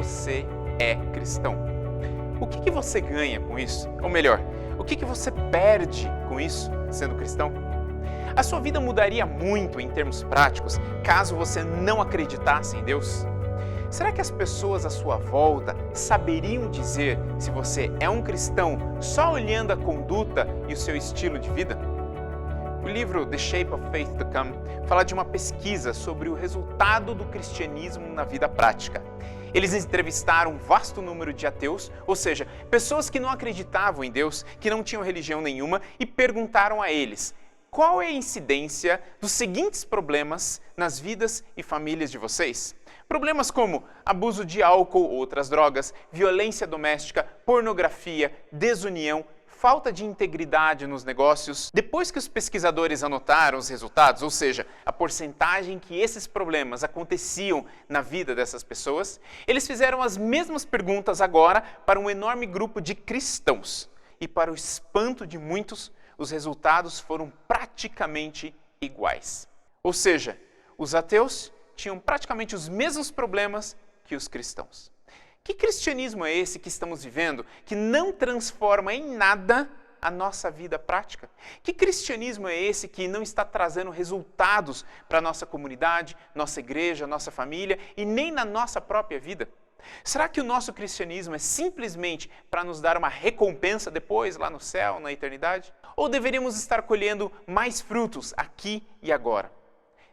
você é cristão. O que você ganha com isso? Ou melhor, o que você perde com isso sendo cristão? A sua vida mudaria muito em termos práticos caso você não acreditasse em Deus? Será que as pessoas à sua volta saberiam dizer se você é um cristão só olhando a conduta e o seu estilo de vida? O livro The Shape of Faith to Come fala de uma pesquisa sobre o resultado do cristianismo na vida prática. Eles entrevistaram um vasto número de ateus, ou seja, pessoas que não acreditavam em Deus, que não tinham religião nenhuma, e perguntaram a eles: qual é a incidência dos seguintes problemas nas vidas e famílias de vocês? Problemas como abuso de álcool ou outras drogas, violência doméstica, pornografia, desunião, falta de integridade nos negócios. Depois que os pesquisadores anotaram os resultados, ou seja, a porcentagem que esses problemas aconteciam na vida dessas pessoas, eles fizeram as mesmas perguntas agora para um enorme grupo de cristãos. E para o espanto de muitos, os resultados foram praticamente iguais. Ou seja, os ateus tinham praticamente os mesmos problemas que os cristãos. Que cristianismo é esse que estamos vivendo que não transforma em nada a nossa vida prática? Que cristianismo é esse que não está trazendo resultados para a nossa comunidade, nossa igreja, nossa família e nem na nossa própria vida? Será que o nosso cristianismo é simplesmente para nos dar uma recompensa depois, lá no céu, na eternidade? Ou deveríamos estar colhendo mais frutos aqui e agora?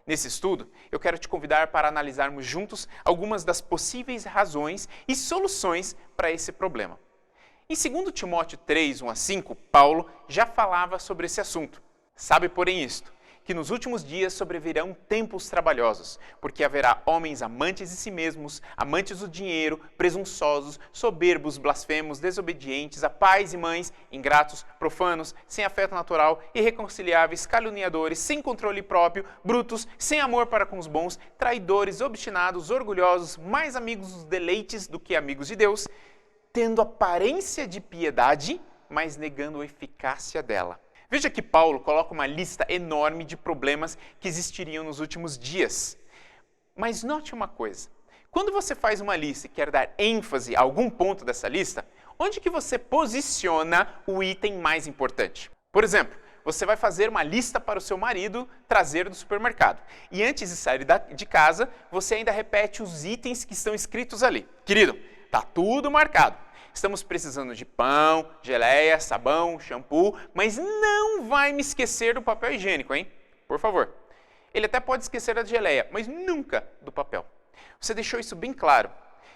Nesse estudo, eu quero te convidar para analisarmos juntos algumas das possíveis razões e soluções para esse problema. Em 2 Timóteo 3, 1-5, Paulo já falava sobre esse assunto. Sabe, porém, isto, que nos últimos dias sobrevirão tempos trabalhosos, porque haverá homens amantes de si mesmos, amantes do dinheiro, presunçosos, soberbos, blasfemos, desobedientes a pais e mães, ingratos, profanos, sem afeto natural, irreconciliáveis, caluniadores, sem controle próprio, brutos, sem amor para com os bons, traidores, obstinados, orgulhosos, mais amigos dos deleites do que amigos de Deus, tendo aparência de piedade, mas negando a eficácia dela. Veja que Paulo coloca uma lista enorme de problemas que existiriam nos últimos dias. Mas note uma coisa, quando você faz uma lista e quer dar ênfase a algum ponto dessa lista, onde que você posiciona o item mais importante? Por exemplo, você vai fazer uma lista para o seu marido trazer do supermercado. E antes de sair de casa, você ainda repete os itens que estão escritos ali. Querido, tá tudo marcado. Estamos precisando de pão, geleia, sabão, shampoo, mas não vai me esquecer do papel higiênico, hein? Por favor. Ele até pode esquecer da geleia, mas nunca do papel. Você deixou isso bem claro.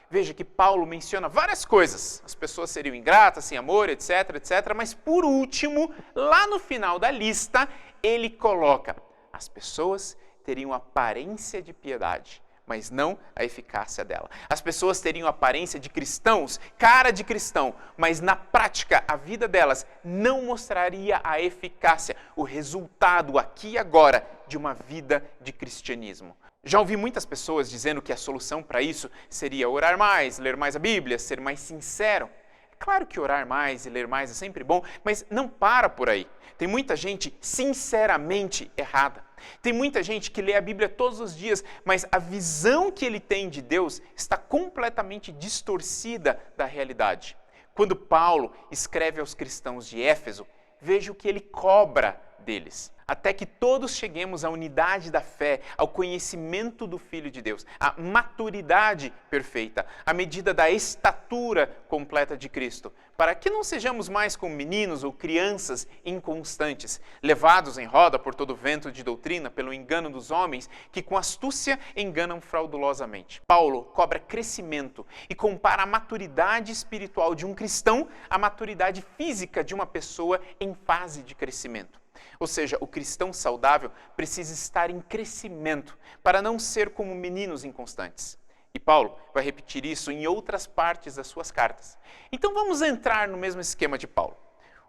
Veja que Paulo menciona várias coisas. As pessoas seriam ingratas, sem amor, etc, etc. Mas por último, lá no final da lista, ele coloca: as pessoas teriam aparência de piedade, mas não a eficácia dela. As pessoas teriam aparência de cristãos, cara de cristão, mas na prática a vida delas não mostraria a eficácia, o resultado aqui e agora de uma vida de cristianismo. Já ouvi muitas pessoas dizendo que a solução para isso seria orar mais, ler mais a Bíblia, ser mais sincero. É claro que orar mais e ler mais é sempre bom, mas não para por aí. Tem muita gente sinceramente errada. Tem muita gente que lê a Bíblia todos os dias, mas a visão que ele tem de Deus está completamente distorcida da realidade. Quando Paulo escreve aos cristãos de Éfeso, veja o que ele cobra deles. Até que todos cheguemos à unidade da fé, ao conhecimento do Filho de Deus, à maturidade perfeita, à medida da estatura completa de Cristo, para que não sejamos mais como meninos ou crianças inconstantes, levados em roda por todo vento de doutrina, pelo engano dos homens, que com astúcia enganam fraudulosamente. Paulo cobra crescimento e compara a maturidade espiritual de um cristão à maturidade física de uma pessoa em fase de crescimento. Ou seja, o cristão saudável precisa estar em crescimento para não ser como meninos inconstantes. E Paulo vai repetir isso em outras partes das suas cartas. Então vamos entrar no mesmo esquema de Paulo.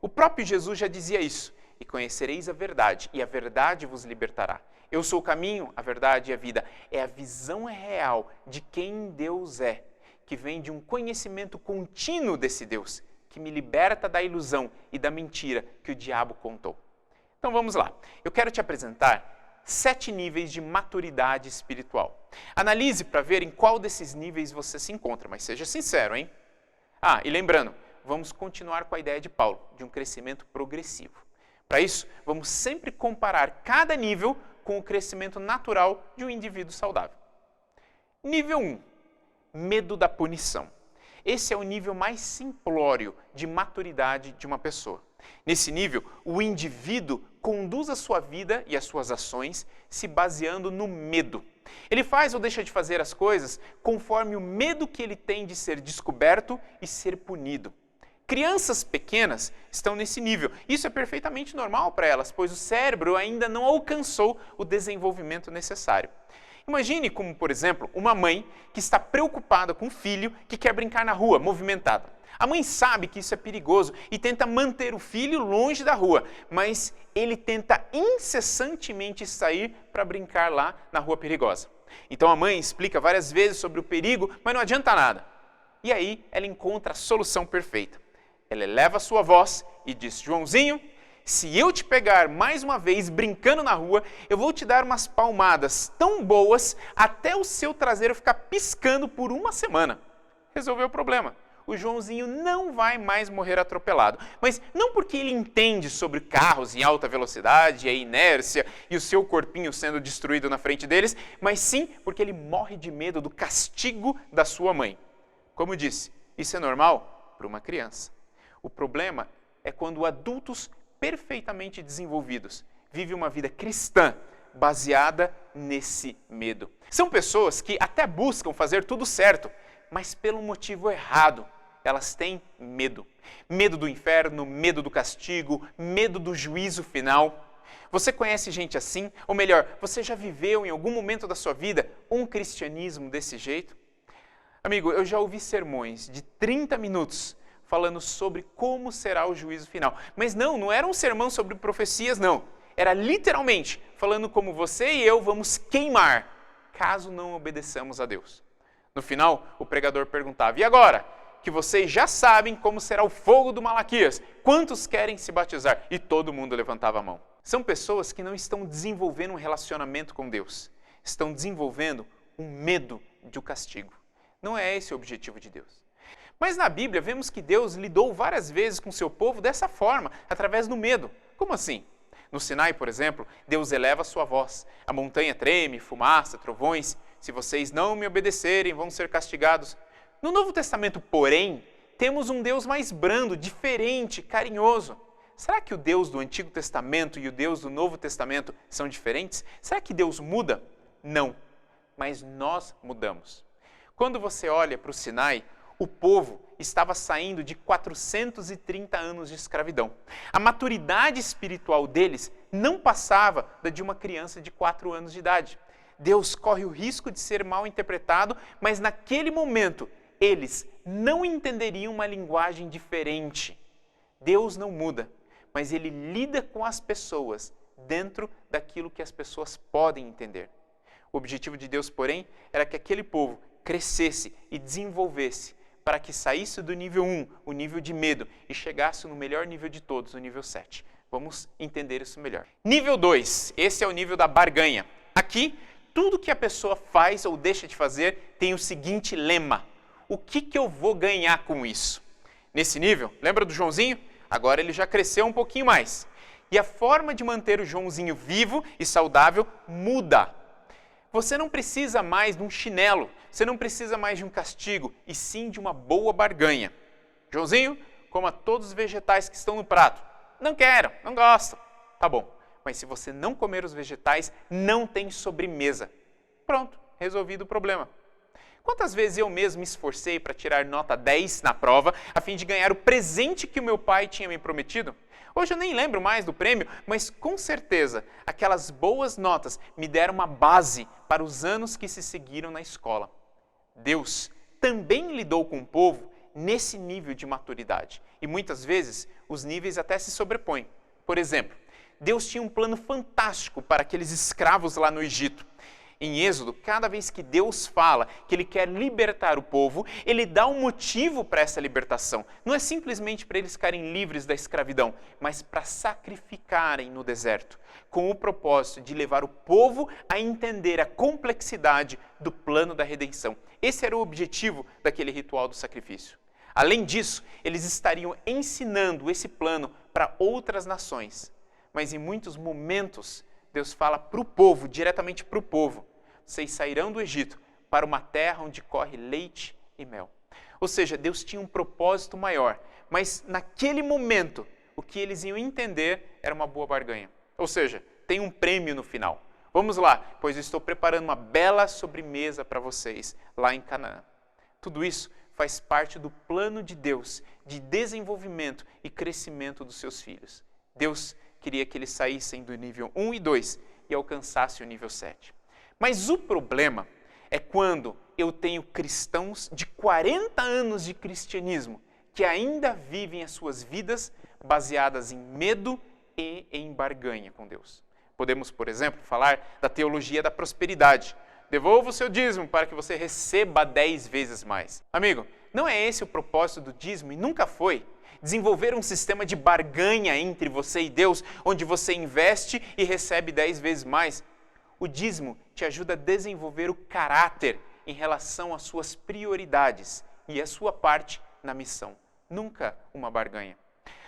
O próprio Jesus já dizia isso: e conhecereis a verdade, e a verdade vos libertará. Eu sou o caminho, a verdade e a vida. É a visão real de quem Deus é, que vem de um conhecimento contínuo desse Deus, que me liberta da ilusão e da mentira que o diabo contou. Então vamos lá. Eu quero te apresentar 7 níveis de maturidade espiritual. Analise para ver em qual desses níveis você se encontra, mas seja sincero, hein? E lembrando, vamos continuar com a ideia de Paulo, de um crescimento progressivo. Para isso, vamos sempre comparar cada nível com o crescimento natural de um indivíduo saudável. Nível 1, medo da punição. Esse é o nível mais simplório de maturidade de uma pessoa. Nesse nível, o indivíduo conduz a sua vida e as suas ações se baseando no medo. Ele faz ou deixa de fazer as coisas conforme o medo que ele tem de ser descoberto e ser punido. Crianças pequenas estão nesse nível. Isso é perfeitamente normal para elas, pois o cérebro ainda não alcançou o desenvolvimento necessário. Imagine como, por exemplo, uma mãe que está preocupada com o filho que quer brincar na rua, movimentada. A mãe sabe que isso é perigoso e tenta manter o filho longe da rua, mas ele tenta incessantemente sair para brincar lá na rua perigosa. Então a mãe explica várias vezes sobre o perigo, mas não adianta nada. E aí ela encontra a solução perfeita. Ela eleva a sua voz e diz: Joãozinho, se eu te pegar mais uma vez brincando na rua, eu vou te dar umas palmadas tão boas até o seu traseiro ficar piscando por uma semana. Resolveu o problema. O Joãozinho não vai mais morrer atropelado. Mas não porque ele entende sobre carros em alta velocidade, a inércia e o seu corpinho sendo destruído na frente deles, mas sim porque ele morre de medo do castigo da sua mãe. Como disse, isso é normal para uma criança. O problema é quando adultos perfeitamente desenvolvidos vivem uma vida cristã baseada nesse medo. São pessoas que até buscam fazer tudo certo, mas pelo motivo errado. Elas têm medo. Medo do inferno, medo do castigo, medo do juízo final. Você conhece gente assim? Ou melhor, você já viveu em algum momento da sua vida um cristianismo desse jeito? Amigo, eu já ouvi sermões de 30 minutos falando sobre como será o juízo final. Mas não era um sermão sobre profecias, não. Era literalmente falando como você e eu vamos queimar, caso não obedeçamos a Deus. No final, o pregador perguntava: e agora, que vocês já sabem como será o fogo do Malaquias, quantos querem se batizar? E todo mundo levantava a mão. São pessoas que não estão desenvolvendo um relacionamento com Deus. Estão desenvolvendo um medo do castigo. Não é esse o objetivo de Deus. Mas na Bíblia vemos que Deus lidou várias vezes com seu povo dessa forma, através do medo. Como assim? No Sinai, por exemplo, Deus eleva a sua voz. A montanha treme, fumaça, trovões. Se vocês não me obedecerem, vão ser castigados. No Novo Testamento, porém, temos um Deus mais brando, diferente, carinhoso. Será que o Deus do Antigo Testamento e o Deus do Novo Testamento são diferentes? Será que Deus muda? Não, mas nós mudamos. Quando você olha para o Sinai, o povo estava saindo de 430 anos de escravidão. A maturidade espiritual deles não passava da de uma criança de 4 anos de idade. Deus corre o risco de ser mal interpretado, mas naquele momento eles não entenderiam uma linguagem diferente. Deus não muda, mas Ele lida com as pessoas dentro daquilo que as pessoas podem entender. O objetivo de Deus, porém, era que aquele povo crescesse e desenvolvesse para que saísse do nível 1, o nível de medo, e chegasse no melhor nível de todos, o nível 7. Vamos entender isso melhor. Nível 2, esse é o nível da barganha. Aqui, tudo que a pessoa faz ou deixa de fazer tem o seguinte lema: o que eu vou ganhar com isso? Nesse nível, lembra do Joãozinho? Agora ele já cresceu um pouquinho mais. E a forma de manter o Joãozinho vivo e saudável muda. Você não precisa mais de um chinelo, você não precisa mais de um castigo, e sim de uma boa barganha. Joãozinho, coma todos os vegetais que estão no prato. Não quero, não gosto. Tá bom, mas se você não comer os vegetais, não tem sobremesa. Pronto, resolvido o problema. Quantas vezes eu mesmo me esforcei para tirar nota 10 na prova, a fim de ganhar o presente que o meu pai tinha me prometido? Hoje eu nem lembro mais do prêmio, mas com certeza aquelas boas notas me deram uma base para os anos que se seguiram na escola. Deus também lidou com o povo nesse nível de maturidade. E muitas vezes os níveis até se sobrepõem. Por exemplo, Deus tinha um plano fantástico para aqueles escravos lá no Egito. Em Êxodo, cada vez que Deus fala que Ele quer libertar o povo, Ele dá um motivo para essa libertação. Não é simplesmente para eles ficarem livres da escravidão, mas para sacrificarem no deserto, com o propósito de levar o povo a entender a complexidade do plano da redenção. Esse era o objetivo daquele ritual do sacrifício. Além disso, eles estariam ensinando esse plano para outras nações. Mas em muitos momentos, Deus fala para o povo, diretamente para o povo: vocês sairão do Egito para uma terra onde corre leite e mel. Ou seja, Deus tinha um propósito maior, mas naquele momento, o que eles iam entender era uma boa barganha. Ou seja, tem um prêmio no final. Vamos lá, pois eu estou preparando uma bela sobremesa para vocês lá em Canaã. Tudo isso faz parte do plano de Deus de desenvolvimento e crescimento dos seus filhos. Deus queria que eles saíssem do nível 1 e 2 e alcançassem o nível 7. Mas o problema é quando eu tenho cristãos de 40 anos de cristianismo que ainda vivem as suas vidas baseadas em medo e em barganha com Deus. Podemos, por exemplo, falar da teologia da prosperidade. Devolva o seu dízimo para que você receba 10 vezes mais. Amigo, não é esse o propósito do dízimo e nunca foi. Desenvolver um sistema de barganha entre você e Deus, onde você investe e recebe 10 vezes mais. O dízimo te ajuda a desenvolver o caráter em relação às suas prioridades e a sua parte na missão. Nunca uma barganha.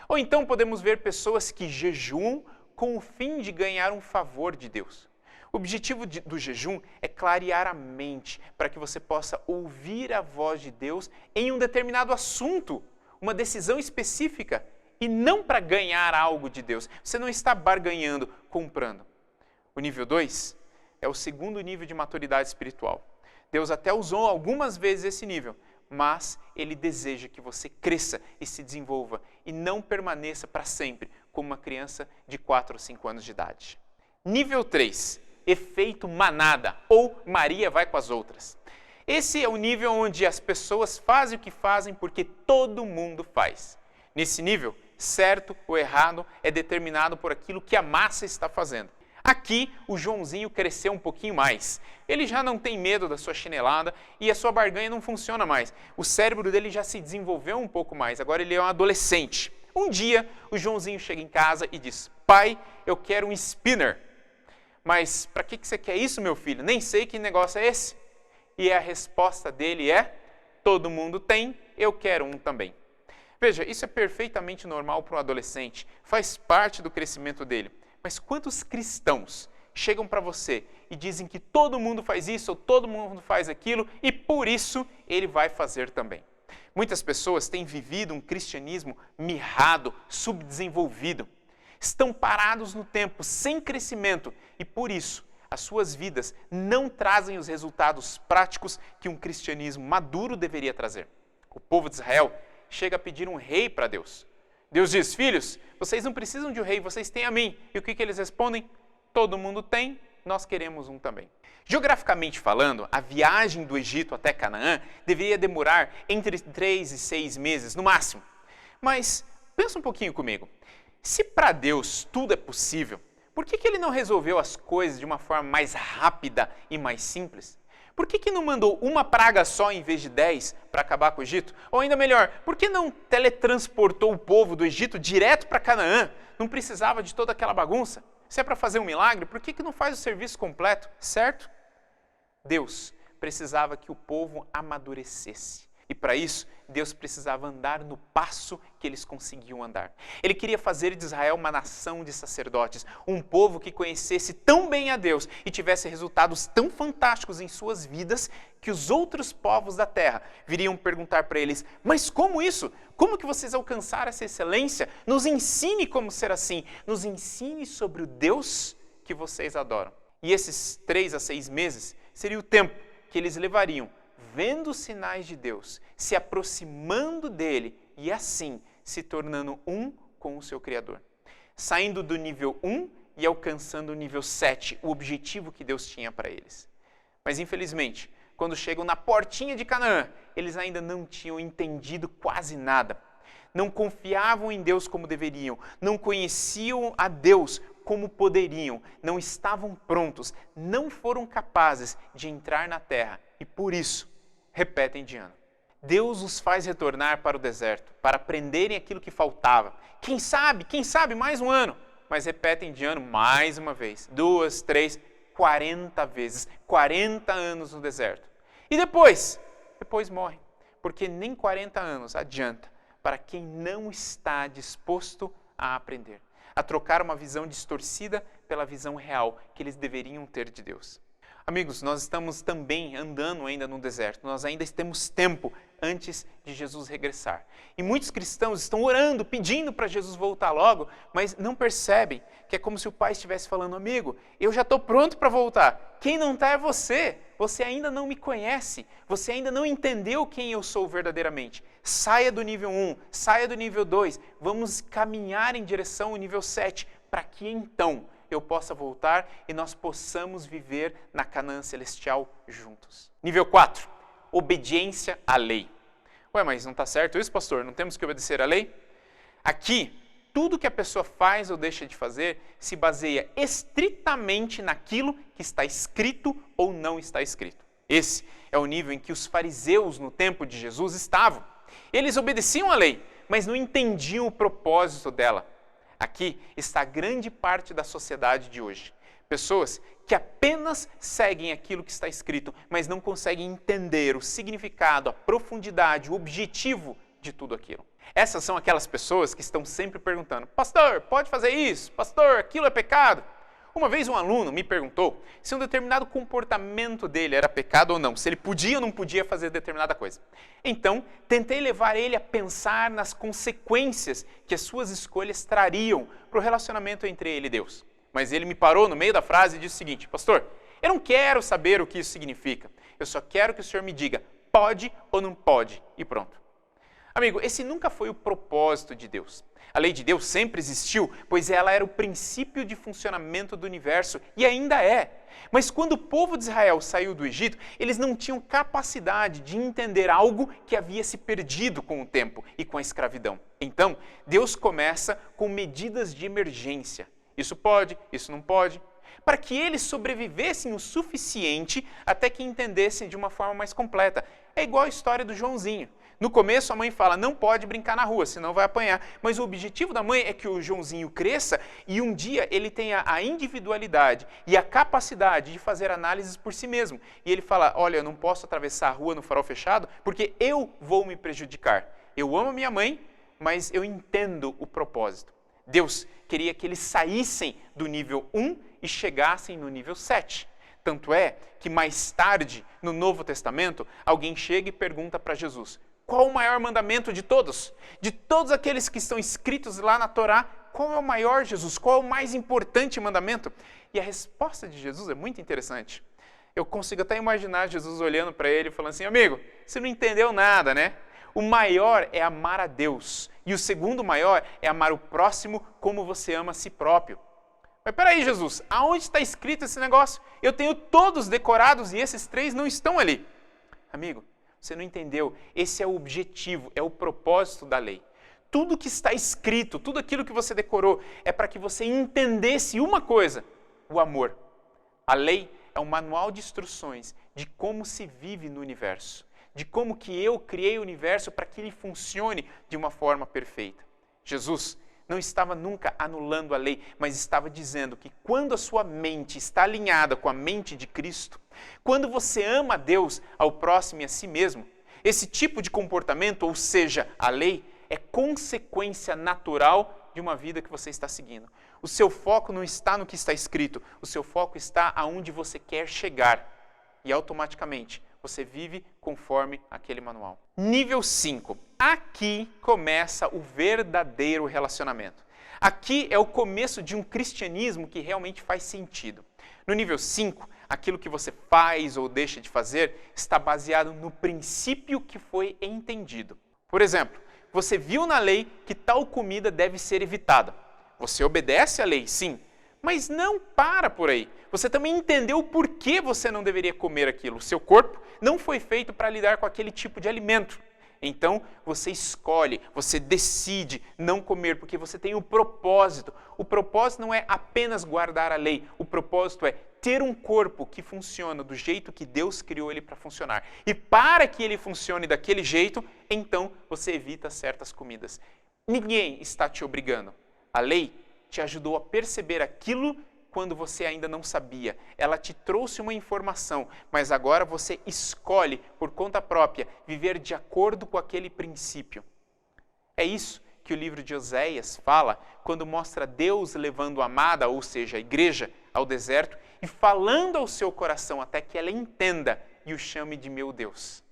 Ou então podemos ver pessoas que jejuam com o fim de ganhar um favor de Deus. O objetivo do jejum é clarear a mente para que você possa ouvir a voz de Deus em um determinado assunto, uma decisão específica, e não para ganhar algo de Deus. Você não está barganhando, comprando. O nível 2 é o segundo nível de maturidade espiritual. Deus até usou algumas vezes esse nível, mas Ele deseja que você cresça e se desenvolva e não permaneça para sempre como uma criança de 4 ou 5 anos de idade. Nível 3, efeito manada, ou Maria vai com as outras. Esse é o nível onde as pessoas fazem o que fazem porque todo mundo faz. Nesse nível, certo ou errado é determinado por aquilo que a massa está fazendo. Aqui, o Joãozinho cresceu um pouquinho mais. Ele já não tem medo da sua chinelada e a sua barganha não funciona mais. O cérebro dele já se desenvolveu um pouco mais, agora ele é um adolescente. Um dia, o Joãozinho chega em casa e diz: pai, eu quero um spinner. Mas para que você quer isso, meu filho? Nem sei que negócio é esse. E a resposta dele é: todo mundo tem, eu quero um também. Veja, isso é perfeitamente normal para um adolescente, faz parte do crescimento dele. Mas quantos cristãos chegam para você e dizem que todo mundo faz isso ou todo mundo faz aquilo e por isso ele vai fazer também? Muitas pessoas têm vivido um cristianismo mirrado, subdesenvolvido. Estão parados no tempo, sem crescimento e por isso as suas vidas não trazem os resultados práticos que um cristianismo maduro deveria trazer. O povo de Israel chega a pedir um rei para Deus. Deus diz: filhos, vocês não precisam de um rei, vocês têm a mim. E o que eles respondem? Todo mundo tem, nós queremos um também. Geograficamente falando, a viagem do Egito até Canaã deveria demorar entre 3 e 6 meses no máximo. Mas pensa um pouquinho comigo. Se para Deus tudo é possível, por que Ele não resolveu as coisas de uma forma mais rápida e mais simples? Por que não mandou uma praga só em vez de 10 para acabar com o Egito? Ou ainda melhor, por que não teletransportou o povo do Egito direto para Canaã? Não precisava de toda aquela bagunça? Se é para fazer um milagre, por que não faz o serviço completo, certo? Deus precisava que o povo amadurecesse. E para isso, Deus precisava andar no passo que eles conseguiam andar. Ele queria fazer de Israel uma nação de sacerdotes, um povo que conhecesse tão bem a Deus e tivesse resultados tão fantásticos em suas vidas que os outros povos da terra viriam perguntar para eles: mas como isso? Como que vocês alcançaram essa excelência? Nos ensine como ser assim. Nos ensine sobre o Deus que vocês adoram. E esses 3 a 6 meses seria o tempo que eles levariam vendo os sinais de Deus, se aproximando dele e assim se tornando um com o seu Criador. Saindo do nível 1 e alcançando o nível 7, o objetivo que Deus tinha para eles. Mas infelizmente, quando chegam na portinha de Canaã, eles ainda não tinham entendido quase nada. não confiavam em Deus como deveriam, não conheciam a Deus como poderiam, não estavam prontos, não foram capazes de entrar na terra e por isso repetem de ano. Deus os faz retornar para o deserto, para aprenderem aquilo que faltava. Quem sabe mais um ano, mas repetem de ano mais uma vez, 2, 3, 40 vezes, 40 anos no deserto. E depois morrem, porque nem 40 anos adianta para quem não está disposto a aprender, a trocar uma visão distorcida pela visão real que eles deveriam ter de Deus. Amigos, nós estamos também andando ainda no deserto, nós ainda temos tempo antes de Jesus regressar. E muitos cristãos estão orando, pedindo para Jesus voltar logo, mas não percebem que é como se o pai estivesse falando, amigo, eu já estou pronto para voltar. Quem não está é você. Você ainda não me conhece, você ainda não entendeu quem eu sou verdadeiramente. Saia do nível 1, saia do nível 2, vamos caminhar em direção ao nível 7, para que então eu possa voltar e nós possamos viver na Canaã celestial juntos. Nível 4, obediência à lei. Ué, mas não está certo isso, pastor? Não temos que obedecer à lei? Aqui, tudo que a pessoa faz ou deixa de fazer se baseia estritamente naquilo que está escrito ou não está escrito. Esse é o nível em que os fariseus no tempo de Jesus estavam. Eles obedeciam à lei, mas não entendiam o propósito dela. Aqui está a grande parte da sociedade de hoje. Pessoas que apenas seguem aquilo que está escrito, mas não conseguem entender o significado, a profundidade, o objetivo de tudo aquilo. Essas são aquelas pessoas que estão sempre perguntando, pastor, pode fazer isso? Pastor, aquilo é pecado? Uma vez um aluno me perguntou se um determinado comportamento dele era pecado ou não, se ele podia ou não podia fazer determinada coisa. Então, tentei levar ele a pensar nas consequências que as suas escolhas trariam para o relacionamento entre ele e Deus. Mas ele me parou no meio da frase e disse o seguinte, pastor, eu não quero saber o que isso significa, eu só quero que o senhor me diga, pode ou não pode, e pronto. Amigo, esse nunca foi o propósito de Deus. A lei de Deus sempre existiu, pois ela era o princípio de funcionamento do universo, e ainda é. Mas quando o povo de Israel saiu do Egito, eles não tinham capacidade de entender algo que havia se perdido com o tempo e com a escravidão. Então, Deus começa com medidas de emergência. Isso pode, isso não pode, para que eles sobrevivessem o suficiente até que entendessem de uma forma mais completa. É igual a história do Joãozinho. No começo a mãe fala, não pode brincar na rua, senão vai apanhar. Mas o objetivo da mãe é que o Joãozinho cresça e um dia ele tenha a individualidade e a capacidade de fazer análises por si mesmo. E ele fala, olha, eu não posso atravessar a rua no farol fechado porque eu vou me prejudicar. Eu amo a minha mãe, mas eu entendo o propósito. Deus queria que eles saíssem do nível 1 e chegassem no nível 7. Tanto é que mais tarde, no Novo Testamento, alguém chega e pergunta para Jesus, qual o maior mandamento de todos? De todos aqueles que estão escritos lá na Torá, qual é o maior, Jesus? Qual é o mais importante mandamento? E a resposta de Jesus é muito interessante. Eu consigo até imaginar Jesus olhando para ele e falando assim, amigo, você não entendeu nada, né? O maior é amar a Deus. E o segundo maior é amar o próximo como você ama a si próprio. Mas peraí, Jesus, aonde está escrito esse negócio? Eu tenho todos decorados e esses 3 não estão ali. Amigo, você não entendeu. Esse é o objetivo, é o propósito da lei. Tudo que está escrito, tudo aquilo que você decorou, é para que você entendesse uma coisa, o amor. A lei é um manual de instruções de como se vive no universo, de como que eu criei o universo para que ele funcione de uma forma perfeita. Jesus não estava nunca anulando a lei, mas estava dizendo que quando a sua mente está alinhada com a mente de Cristo, quando você ama a Deus, ao próximo e a si mesmo, esse tipo de comportamento, ou seja, a lei, é consequência natural de uma vida que você está seguindo. O seu foco não está no que está escrito, o seu foco está aonde você quer chegar. E automaticamente você vive conforme aquele manual. Nível 5. Aqui começa o verdadeiro relacionamento. Aqui é o começo de um cristianismo que realmente faz sentido. No nível 5, aquilo que você faz ou deixa de fazer está baseado no princípio que foi entendido. Por exemplo, você viu na lei que tal comida deve ser evitada. Você obedece à lei, sim, mas não para por aí. Você também entendeu o porquê você não deveria comer aquilo. O seu corpo não foi feito para lidar com aquele tipo de alimento. Então você escolhe, você decide não comer, porque você tem um propósito. O propósito não é apenas guardar a lei, o propósito é ter um corpo que funciona do jeito que Deus criou ele para funcionar. E para que ele funcione daquele jeito, então você evita certas comidas. Ninguém está te obrigando. A lei te ajudou a perceber aquilo quando você ainda não sabia. Ela te trouxe uma informação, mas agora você escolhe, por conta própria, viver de acordo com aquele princípio. É isso que o livro de Oséias fala quando mostra Deus levando a amada, ou seja, a igreja, ao deserto e falando ao seu coração até que ela entenda e o chame de meu Deus.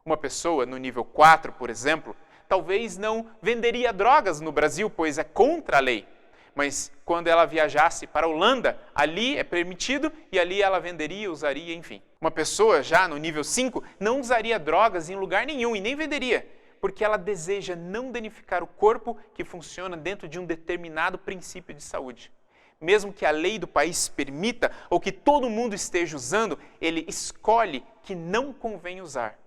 Uma pessoa no nível 4, por exemplo, talvez não venderia drogas no Brasil, pois é contra a lei. Mas quando ela viajasse para a Holanda, ali é permitido e ali ela venderia, usaria, enfim. Uma pessoa já no nível 5 não usaria drogas em lugar nenhum e nem venderia, porque ela deseja não danificar o corpo que funciona dentro de um determinado princípio de saúde. Mesmo que a lei do país permita ou que todo mundo esteja usando, ele escolhe que não convém usar.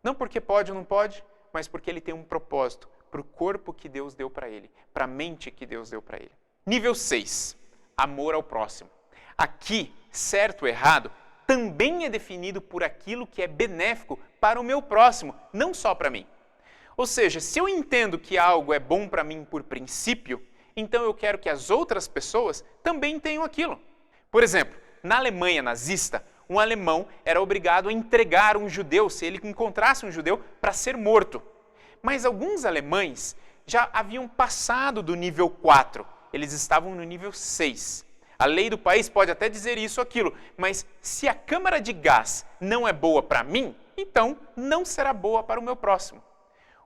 Não porque pode ou não pode, mas porque ele tem um propósito para o corpo que Deus deu para ele, para a mente que Deus deu para ele. Nível 6, amor ao próximo. Aqui, certo ou errado, também é definido por aquilo que é benéfico para o meu próximo, não só para mim. Ou seja, se eu entendo que algo é bom para mim por princípio, então eu quero que as outras pessoas também tenham aquilo. Por exemplo, na Alemanha nazista, um alemão era obrigado a entregar um judeu, se ele encontrasse um judeu, para ser morto. Mas alguns alemães já haviam passado do nível 4, eles estavam no nível 6. A lei do país pode até dizer isso ou aquilo, mas se a câmara de gás não é boa para mim, então não será boa para o meu próximo.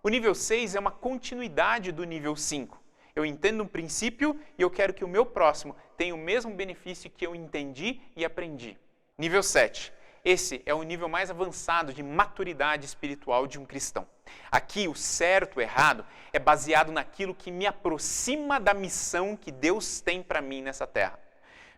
O nível 6 é uma continuidade do nível 5. Eu entendo um princípio e eu quero que o meu próximo tenha o mesmo benefício que eu entendi e aprendi. Nível 7. Esse é o nível mais avançado de maturidade espiritual de um cristão. Aqui, o certo e o errado é baseado naquilo que me aproxima da missão que Deus tem para mim nessa terra.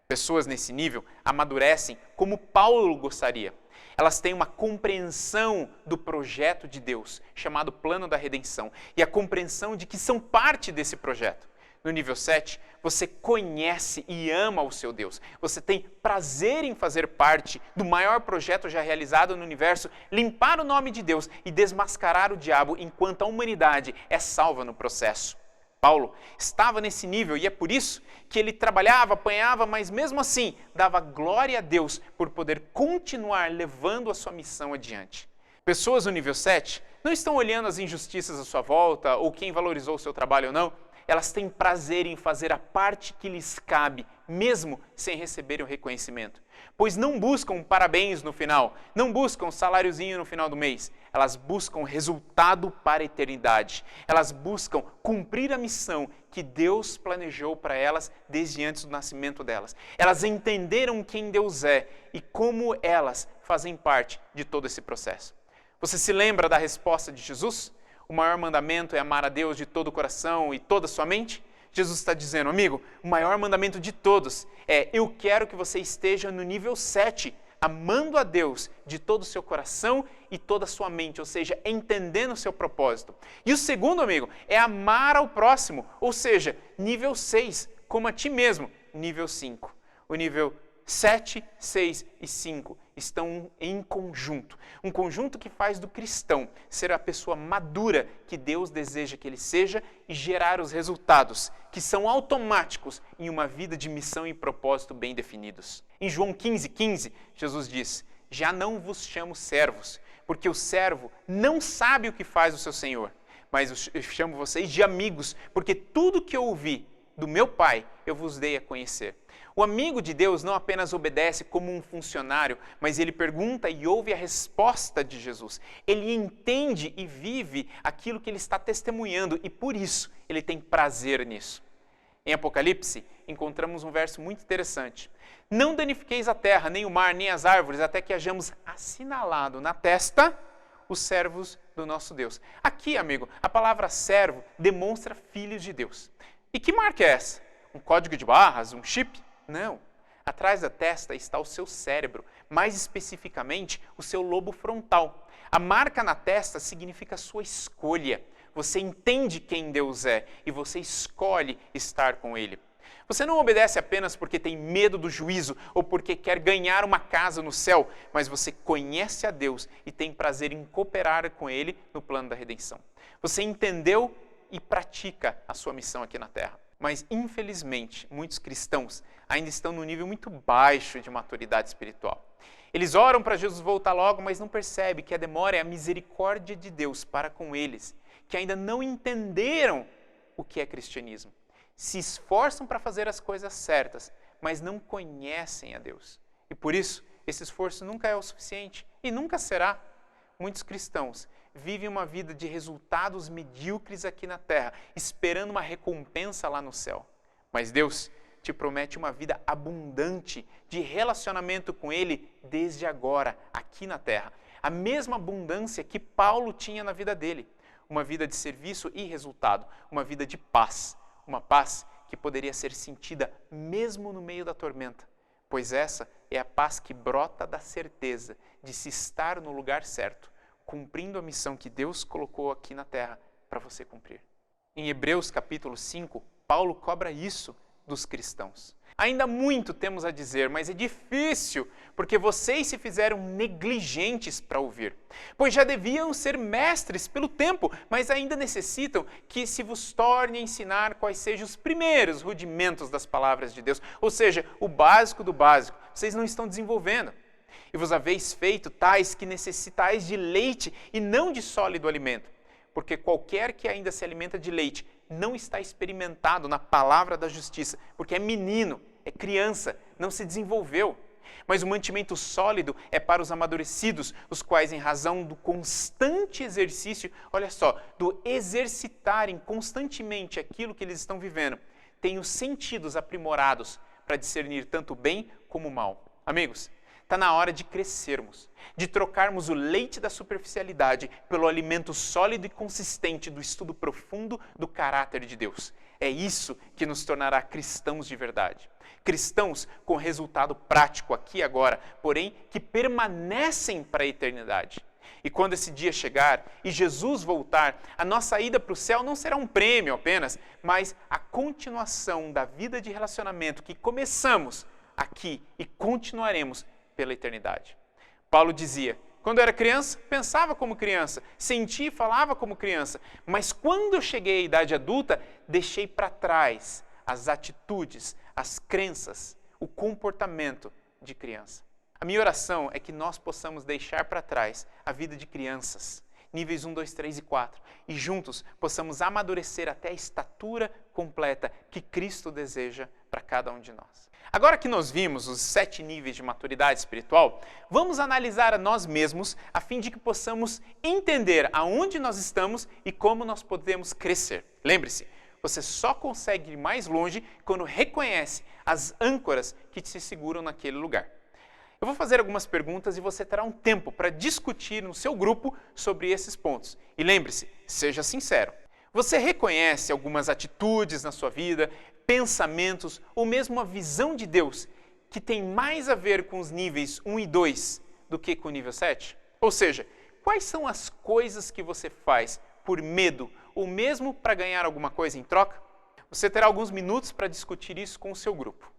Pessoas nesse nível amadurecem como Paulo gostaria. Elas têm uma compreensão do projeto de Deus, chamado plano da redenção, e a compreensão de que são parte desse projeto. No nível 7, você conhece e ama o seu Deus. Você tem prazer em fazer parte do maior projeto já realizado no universo, limpar o nome de Deus e desmascarar o diabo enquanto a humanidade é salva no processo. Paulo estava nesse nível e é por isso que ele trabalhava, apanhava, mas mesmo assim dava glória a Deus por poder continuar levando a sua missão adiante. Pessoas no nível 7 não estão olhando as injustiças à sua volta ou quem valorizou o seu trabalho ou não. Elas têm prazer em fazer a parte que lhes cabe, mesmo sem receberem o reconhecimento. Pois não buscam parabéns no final, não buscam saláriozinho no final do mês. Elas buscam resultado para a eternidade. Elas buscam cumprir a missão que Deus planejou para elas desde antes do nascimento delas. Elas entenderam quem Deus é e como elas fazem parte de todo esse processo. Você se lembra da resposta de Jesus? O maior mandamento é amar a Deus de todo o coração e toda a sua mente? Jesus está dizendo, amigo, o maior mandamento de todos é: eu quero que você esteja no nível 7, amando a Deus de todo o seu coração e toda a sua mente, ou seja, entendendo o seu propósito. E o segundo, amigo, é amar ao próximo, ou seja, nível 6, como a ti mesmo, nível 5. O nível 7, 6 e 5 estão em conjunto. Um conjunto que faz do cristão ser a pessoa madura que Deus deseja que ele seja e gerar os resultados que são automáticos em uma vida de missão e propósito bem definidos. Em João 15:15, Jesus diz: já não vos chamo servos, porque o servo não sabe o que faz o seu senhor, mas eu chamo vocês de amigos, porque tudo que eu ouvi do meu Pai eu vos dei a conhecer. O amigo de Deus não apenas obedece como um funcionário, mas ele pergunta e ouve a resposta de Jesus. Ele entende e vive aquilo que ele está testemunhando e por isso ele tem prazer nisso. Em Apocalipse, encontramos um verso muito interessante. Não danifiqueis a terra, nem o mar, nem as árvores, até que hajamos assinalado na testa os servos do nosso Deus. Aqui, amigo, a palavra servo demonstra filhos de Deus. E que marca é essa? Um código de barras? Um chip? Não. Atrás da testa está o seu cérebro, mais especificamente o seu lobo frontal. A marca na testa significa sua escolha. Você entende quem Deus é e você escolhe estar com Ele. Você não obedece apenas porque tem medo do juízo ou porque quer ganhar uma casa no céu, mas você conhece a Deus e tem prazer em cooperar com Ele no plano da redenção. Você entendeu e pratica a sua missão aqui na Terra. Mas, infelizmente, muitos cristãos ainda estão num nível muito baixo de maturidade espiritual. Eles oram para Jesus voltar logo, mas não percebem que a demora é a misericórdia de Deus para com eles, que ainda não entenderam o que é cristianismo. Se esforçam para fazer as coisas certas, mas não conhecem a Deus. E por isso, esse esforço nunca é o suficiente e nunca será. Muitos cristãos vivem uma vida de resultados medíocres aqui na terra, esperando uma recompensa lá no céu. Mas Deus te promete uma vida abundante de relacionamento com Ele desde agora, aqui na terra. A mesma abundância que Paulo tinha na vida dele. Uma vida de serviço e resultado, uma vida de paz. Uma paz que poderia ser sentida mesmo no meio da tormenta, pois essa é a paz que brota da certeza de se estar no lugar certo, cumprindo a missão que Deus colocou aqui na terra para você cumprir. Em Hebreus capítulo 5, Paulo cobra isso dos cristãos. Ainda muito temos a dizer, mas é difícil, porque vocês se fizeram negligentes para ouvir. Pois já deviam ser mestres pelo tempo, mas ainda necessitam que se vos torne a ensinar quais sejam os primeiros rudimentos das palavras de Deus, ou seja, o básico do básico. Vocês não estão desenvolvendo. E vos haveis feito tais que necessitais de leite e não de sólido alimento. Porque qualquer que ainda se alimenta de leite não está experimentado na palavra da justiça, porque é menino, é criança, não se desenvolveu. Mas o mantimento sólido é para os amadurecidos, os quais, em razão do constante exercício, olha só, do exercitarem constantemente aquilo que eles estão vivendo, têm os sentidos aprimorados para discernir tanto o bem como o mal. Amigos, está na hora de crescermos, de trocarmos o leite da superficialidade pelo alimento sólido e consistente do estudo profundo do caráter de Deus. É isso que nos tornará cristãos de verdade. Cristãos com resultado prático aqui e agora, porém que permanecem para a eternidade. E quando esse dia chegar e Jesus voltar, a nossa ida para o céu não será um prêmio apenas, mas a continuação da vida de relacionamento que começamos aqui e continuaremos pela eternidade. Paulo dizia, quando eu era criança, pensava como criança, sentia e falava como criança, mas quando eu cheguei à idade adulta, deixei para trás as atitudes, as crenças, o comportamento de criança. A minha oração é que nós possamos deixar para trás a vida de crianças, níveis 1, 2, 3 e 4, e juntos possamos amadurecer até a estatura completa que Cristo deseja para cada um de nós. Agora que nós vimos os 7 níveis de maturidade espiritual, vamos analisar a nós mesmos a fim de que possamos entender aonde nós estamos e como nós podemos crescer. Lembre-se, você só consegue ir mais longe quando reconhece as âncoras que te seguram naquele lugar. Eu vou fazer algumas perguntas e você terá um tempo para discutir no seu grupo sobre esses pontos. E lembre-se, seja sincero. Você reconhece algumas atitudes na sua vida, pensamentos ou mesmo uma visão de Deus que tem mais a ver com os níveis 1 e 2 do que com o nível 7? Ou seja, quais são as coisas que você faz por medo ou mesmo para ganhar alguma coisa em troca? Você terá alguns minutos para discutir isso com o seu grupo.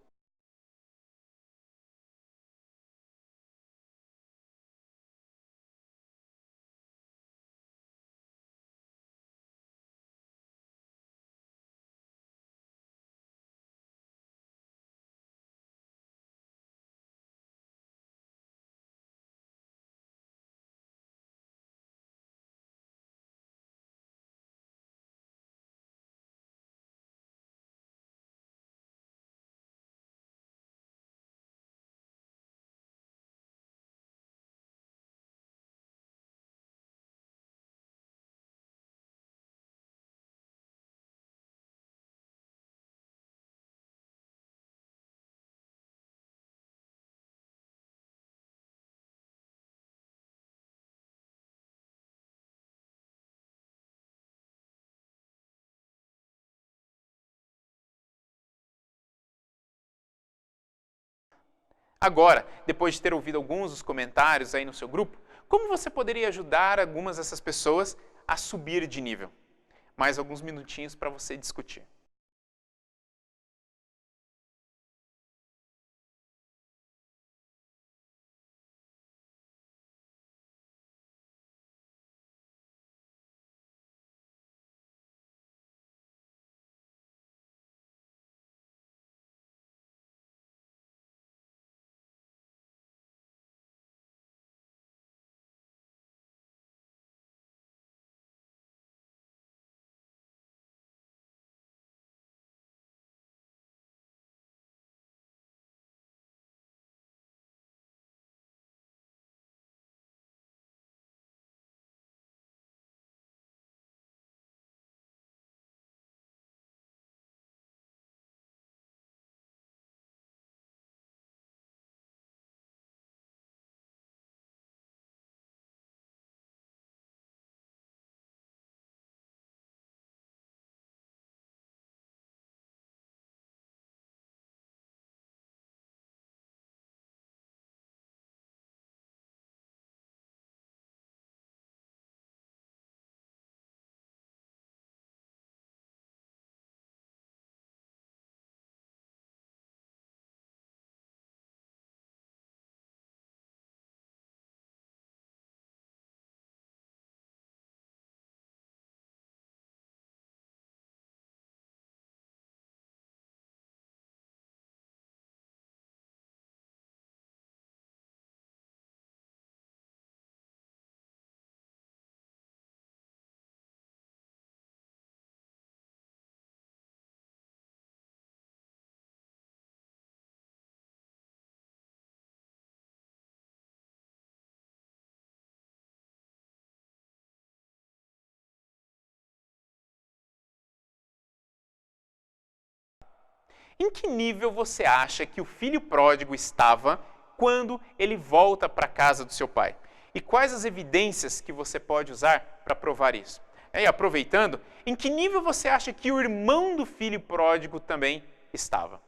Agora, depois de ter ouvido alguns dos comentários aí no seu grupo, como você poderia ajudar algumas dessas pessoas a subir de nível? Mais alguns minutinhos para você discutir. Em que nível você acha que o filho pródigo estava quando ele volta para a casa do seu pai? E quais as evidências que você pode usar para provar isso? E aproveitando, em que nível você acha que o irmão do filho pródigo também estava?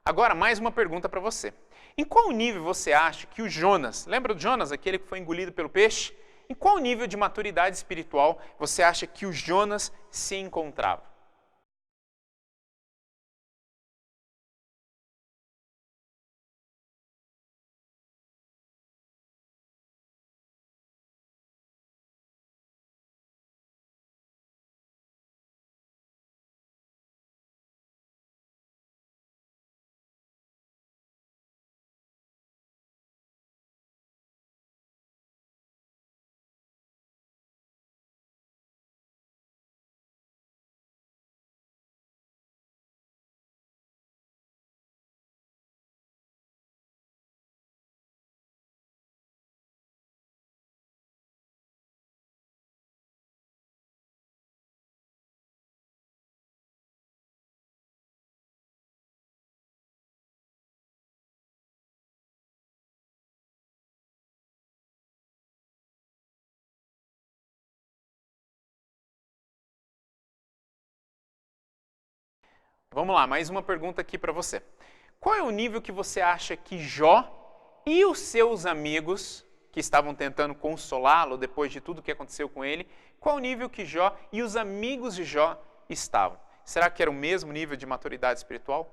Agora, mais uma pergunta para você. Em qual nível você acha que o Jonas, lembra do Jonas, aquele que foi engolido pelo peixe? Em qual nível de maturidade espiritual você acha que o Jonas se encontrava? Vamos lá, mais uma pergunta aqui para você. Qual é o nível que você acha que Jó e os seus amigos, que estavam tentando consolá-lo depois de tudo que aconteceu com ele, qual o nível que Jó e os amigos de Jó estavam? Será que era o mesmo nível de maturidade espiritual?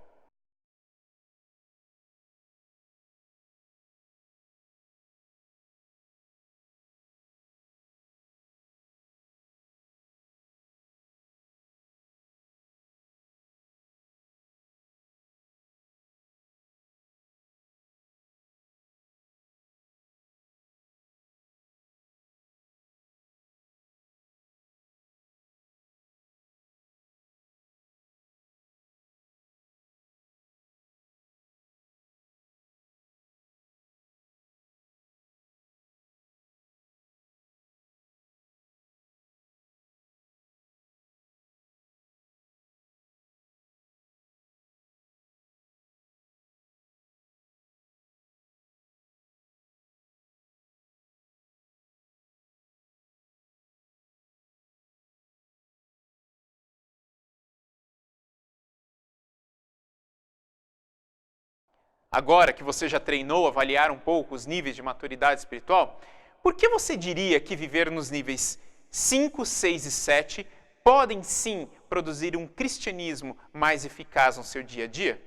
Agora que você já treinou avaliar um pouco os níveis de maturidade espiritual, por que você diria que viver nos níveis 5, 6 e 7 podem sim produzir um cristianismo mais eficaz no seu dia a dia?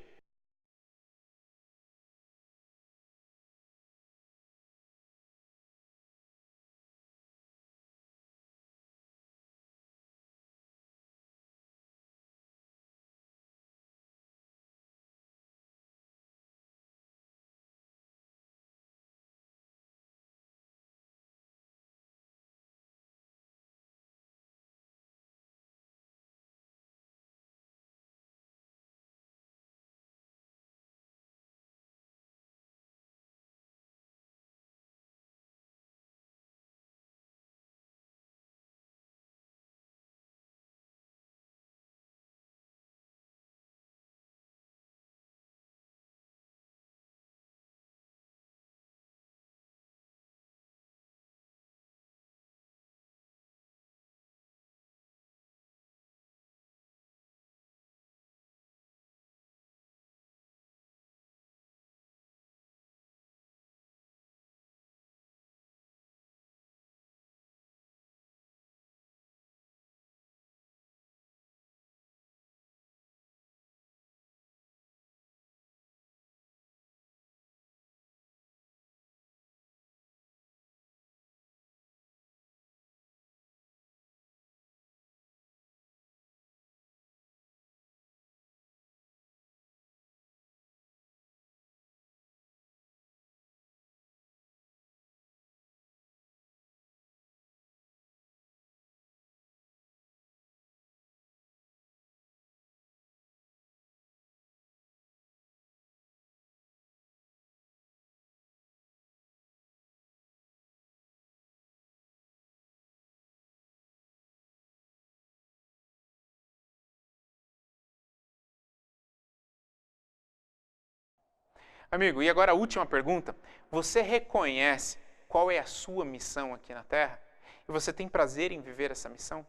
Amigo, e agora a última pergunta. Você reconhece qual é a sua missão aqui na Terra? E você tem prazer em viver essa missão?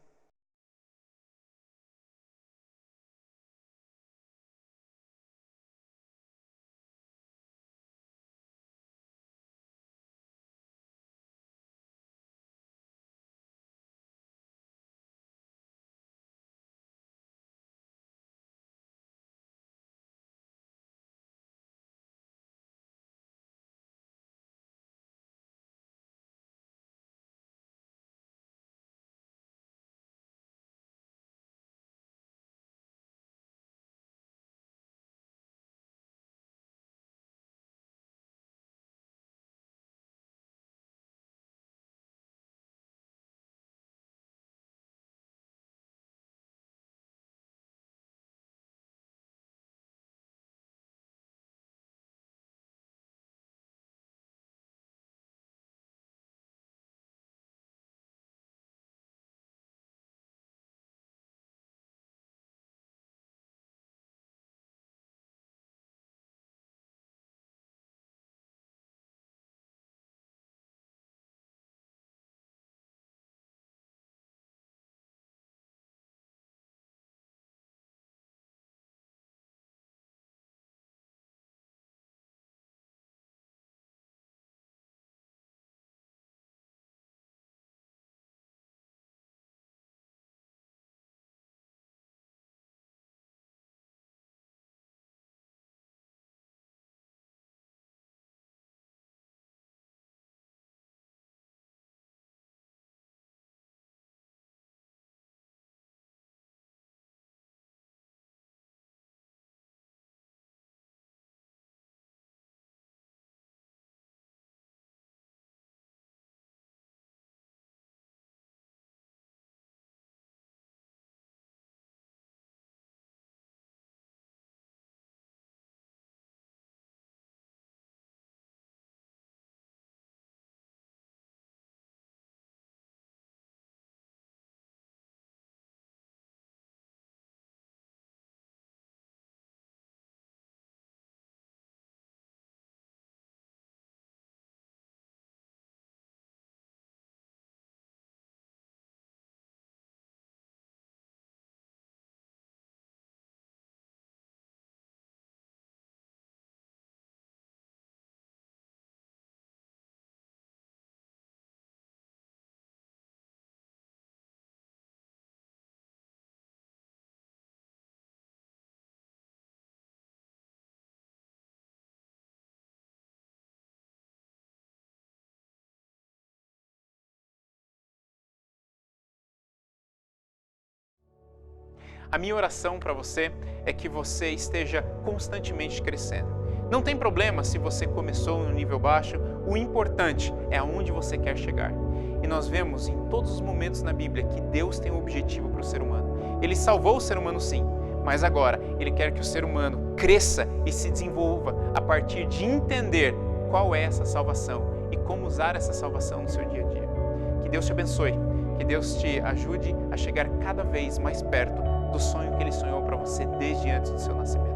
A minha oração para você é que você esteja constantemente crescendo. Não tem problema se você começou no nível baixo, o importante é aonde você quer chegar. E nós vemos em todos os momentos na Bíblia que Deus tem um objetivo para o ser humano. Ele salvou o ser humano sim, mas agora Ele quer que o ser humano cresça e se desenvolva a partir de entender qual é essa salvação e como usar essa salvação no seu dia a dia. Que Deus te abençoe, que Deus te ajude a chegar cada vez mais perto do sonho que Ele sonhou para você desde antes do seu nascimento.